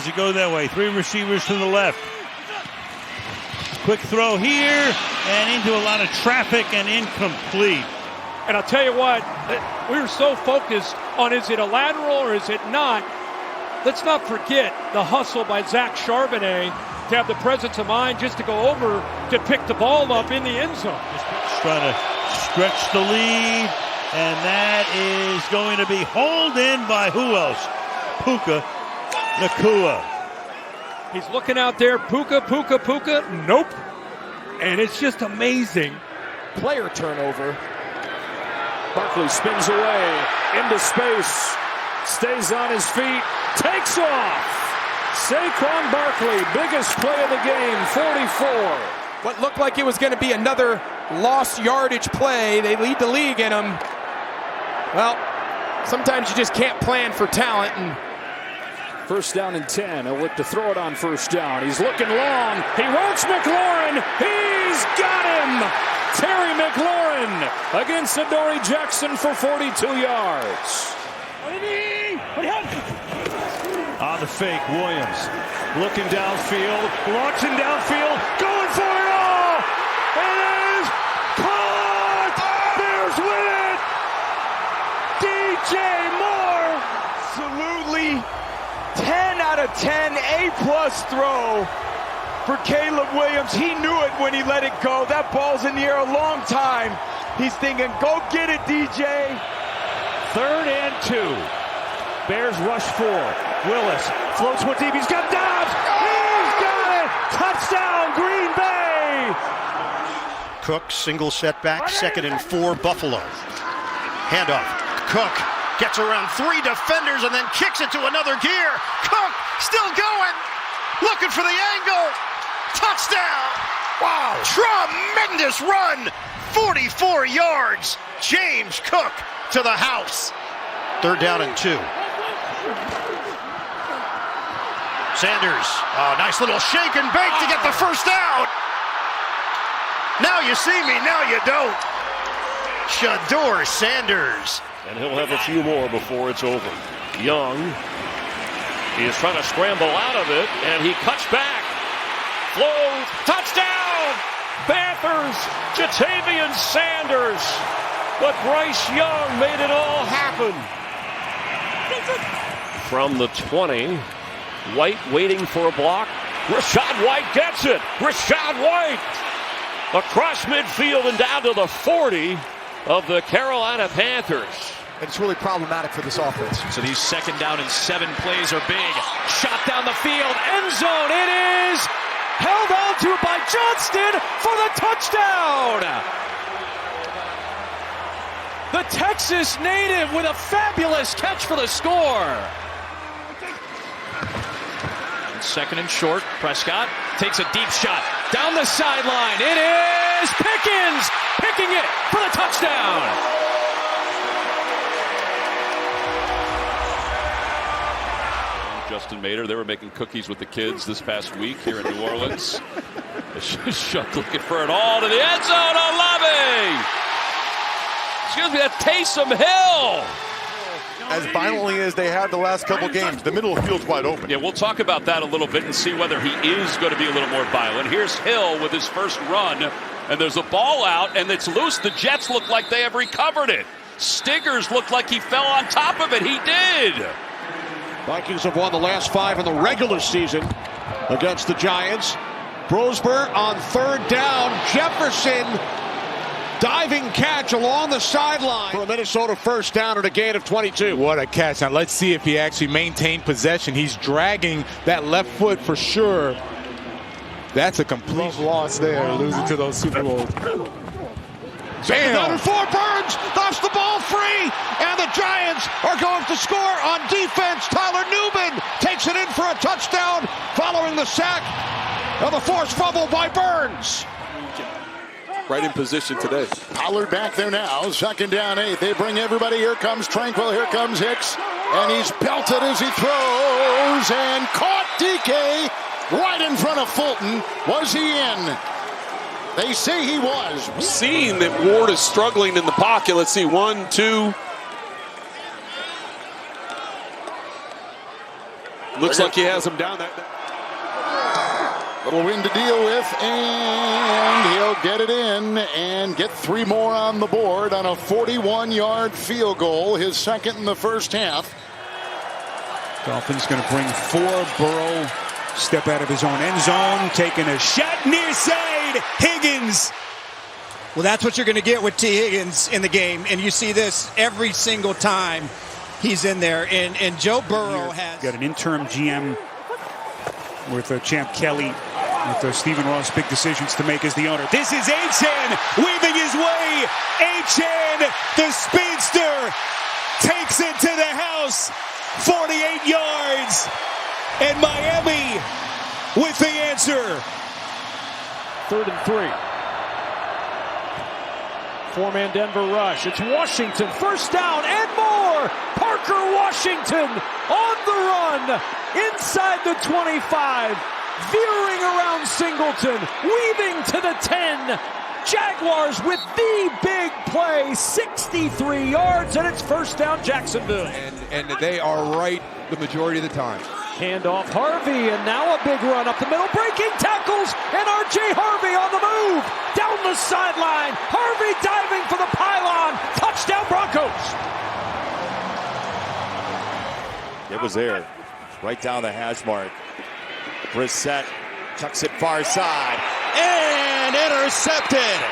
Does it go that way? 3 receivers to the left. Quick throw here and into a lot of traffic and incomplete. And I'll tell you what, we were so focused on is it a lateral or is it not. Let's not forget the hustle by Zach Charbonnet to have the presence of mind just to go over to pick the ball up in the end zone. Just trying to stretch the lead, and that is going to be hauled in by who else? Puka Nacua. He's looking out there, Puka, nope. And it's just amazing. Player turnover. Barkley spins away into space, stays on his feet, takes off. Saquon Barkley, biggest play of the game, 44. What looked like it was going to be another lost yardage play. They lead the league in them. Well, sometimes you just can't plan for talent. And first down and 10. He'll look to throw it on first down. He's looking long. He wants McLaurin. He's got him. Terry McLaurin against Adoree Jackson for 42 yards. On the fake, Williams looking downfield, launching downfield, going for it all. It is caught. Bears win it. DJ Moore. Absolutely 10 out of 10, A+ throw for Caleb Williams. He knew it when he let it go. That ball's in the air a long time. He's thinking, go get it, DJ. 3rd and 2. Bears rush 4. Willis floats one deep. He's got Dobbs. He's got it. Touchdown, Green Bay. Cook, single setback, 2nd and 4, Buffalo. Handoff. Cook gets around 3 defenders and then kicks it to another gear. Cook still going. Looking for the angle. Touchdown. Wow. Tremendous run. 44 yards. James Cook to the house. 3rd down and 2. Sanders, nice little shake and bake to get the first down. Now you see me, now you don't. Shador Sanders. And he'll have a few more before it's over. Young, he is trying to scramble out of it, and he cuts back. Flows, touchdown! Panthers, Jatavian Sanders. But Bryce Young made it all happen. From the 20, White waiting for a block. Rachaad White gets it. Rachaad White across midfield and down to the 40 of the Carolina Panthers. It's really problematic for this offense. So these 2nd down and 7 plays are big. Shot down the field, end zone. It is held on to by Johnston for the touchdown. The Texas native with a fabulous catch for the score. 2nd and short. Prescott takes a deep shot down the sideline. It is Pickens picking it for the touchdown. Justin Mater, they were making cookies with the kids this past week here in New Orleans. Shuck looking for it all to the end zone. Olave. Excuse me, that's Taysom Hill. As violently as they had the last couple games, the middle of the field's wide open. Yeah, we'll talk about that a little bit and see whether he is going to be a little more violent. Here's Hill with his first run, and there's a ball out, and it's loose. The Jets look like they have recovered it. Stiggers looked like he fell on top of it. He did. Vikings have won the last 5 in the regular season against the Giants. Brosberg on 3rd down. Jefferson diving catch along the sideline for a Minnesota first down and a gain of 22. What a catch. Now let's see if he actually maintained possession. He's dragging that left foot for sure. That's a complete loss there, losing to those Super Bowls. Bam! 4, Burns knocks the ball free, and the Giants are going to score on defense. Tyler Newman takes it in for a touchdown following the sack of the forced fumble by Burns. Right in position today. Pollard back there now. 2nd down 8. They bring everybody. Here comes Tranquil. Here comes Hicks. And he's belted as he throws. And caught DK right in front of Fulton. Was he in? They say he was. Seeing that Ward is struggling in the pocket. Let's see. 1, 2. Looks like he has him down. Little win to deal with, and he'll get it in and get 3 more on the board on a 41-yard field goal, his second in the first half. Dolphins going to bring 4. Burrow step out of his own end zone, taking a shot near side. Higgins. Well, that's what you're going to get with T. Higgins in the game, and you see this every single time he's in there. And Joe Burrow has got an interim GM with Champ Kelly, with Stephen Ross, big decisions to make as the owner. This is Achane weaving his way. Achane, the speedster, takes it to the house, 48 yards, and Miami with the answer. 3rd and 3. 4-man Denver rush. It's Washington. First down and more. Parker Washington on the run inside the 25. Veering around Singleton. Weaving to the 10. Jaguars with the big play. 63 yards, and it's first down Jacksonville. And they are right the majority of the time. Handoff Harvey, and now a big run up the middle, breaking tackles, and R.J. Harvey on the move, down the sideline, Harvey diving for the pylon, touchdown Broncos. It was there, right down the hash mark. Brissett tucks it far side, and intercepted,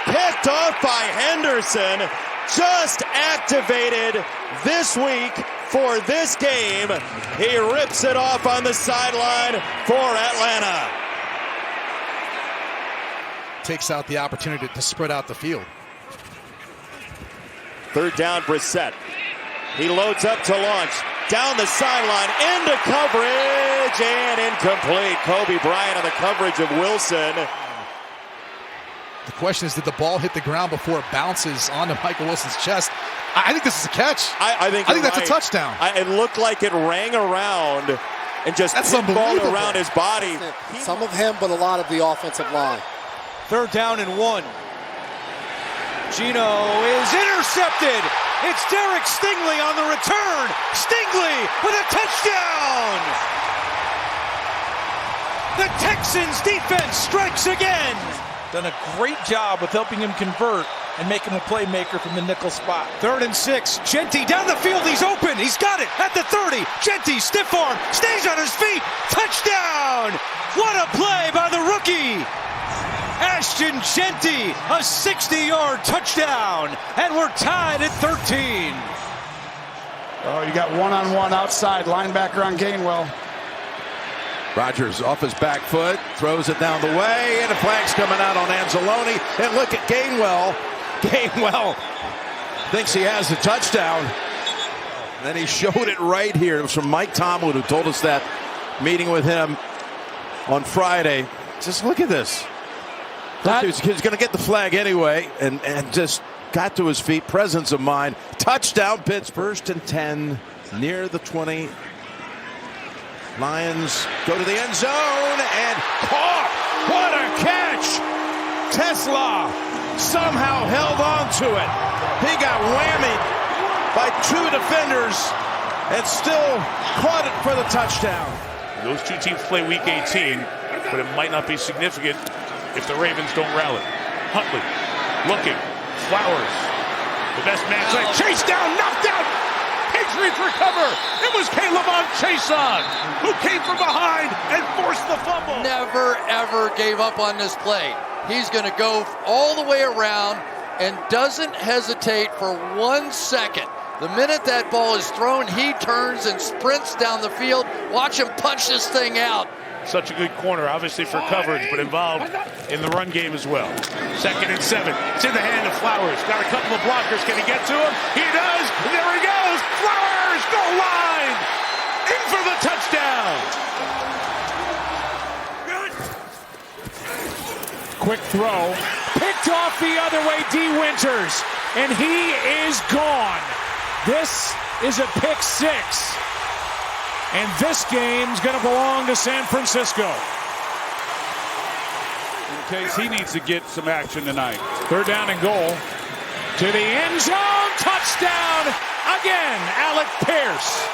picked off by Henderson, just activated this week for this game. He rips it off on the sideline for Atlanta. Takes out the opportunity to spread out the field. 3rd down, Brissett. He loads up to launch. Down the sideline, into coverage, and incomplete. Kobe Bryant on the coverage of Wilson. The question is, did the ball hit the ground before it bounces onto Michael Wilson's chest? I think this is a catch. I think that's a touchdown. It looked like it rang around and just pinballed around his body. Some of him, but a lot of the offensive line. 3rd down and 1. Gino is intercepted. It's Derek Stingley on the return. Stingley with a touchdown. The Texans defense strikes again. Done a great job with helping him convert and make him a playmaker from the nickel spot. 3rd and 6. Genty down the field. He's open. He's got it at the 30. Genty, stiff arm, stays on his feet. Touchdown. What a play by the rookie. Ashton Genty, a 60-yard touchdown. And we're tied at 13. Oh, you got one-on-one outside linebacker on Gainwell. Rodgers off his back foot, throws it down the way, and a flag's coming out on Anzalone. And look at Gainwell. Gainwell thinks he has the touchdown. Then he showed it right here. It was from Mike Tomlin, who told us that, meeting with him on Friday. Just look at this. He's going to get the flag anyway, and just got to his feet. Presence of mind. Touchdown, Pittsburgh. 1st and 10 near the 20. Lions go to the end zone and caught. What a catch! Tesla somehow held on to it. He got whammied by 2 defenders and still caught it for the touchdown. Those 2 teams play week 18, but it might not be significant if the Ravens don't rally. Huntley looking. Flowers. The best man play. Chase down, knocked out. Patriots recover. It was K'Lavon Chaisson who came from behind and forced the fumble. Never, ever gave up on this play. He's going to go all the way around and doesn't hesitate for 1 second. The minute that ball is thrown, he turns and sprints down the field. Watch him punch this thing out. Such a good corner, obviously for coverage, but involved in the run game as well. 2nd and 7. It's in the hand of Flowers. Got a couple of blockers. Can he get to him? He does. There he goes. Flowers, goal line. In for the touchdown. Quick throw. Picked off the other way, D. Winters. And he is gone. This is a pick 6. And this game's going to belong to San Francisco. In case he needs to get some action tonight. 3rd down and goal. To the end zone. Touchdown again, Alec Pierce.